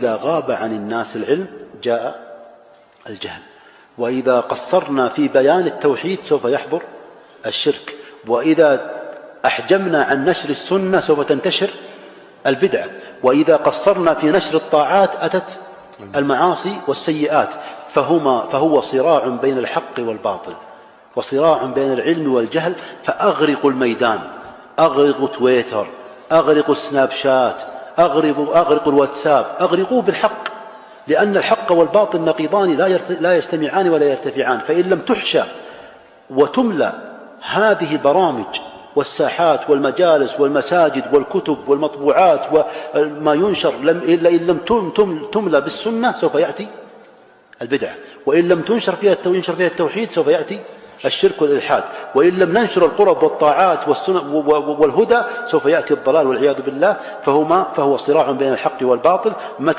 إذا غاب عن الناس العلم جاء الجهل، وإذا قصرنا في بيان التوحيد سوف يحضر الشرك، وإذا أحجمنا عن نشر السنة سوف تنتشر البدعة، وإذا قصرنا في نشر الطاعات أتت المعاصي والسيئات. فهو صراع بين الحق والباطل، وصراع بين العلم والجهل. فأغرقوا الميدان، أغرقوا تويتر، أغرقوا سناب شات، أغرقوا الواتساب، أغرقوه بالحق، لأن الحق والباطل نقيضان لا يجتمعان ولا يرتفعان. فإن لم تحشى وتملى هذه البرامج والساحات والمجالس والمساجد والكتب والمطبوعات وما ينشر إلا إن لم تملى بالسنة سوف يأتي البدعة، وإن لم ينشر فيها التوحيد سوف يأتي الشرك والإلحاد، وإن لم ننشر القرب والطاعات والهدى سوف يأتي الضلال والعياذ بالله. فهو صراع بين الحق والباطل. متى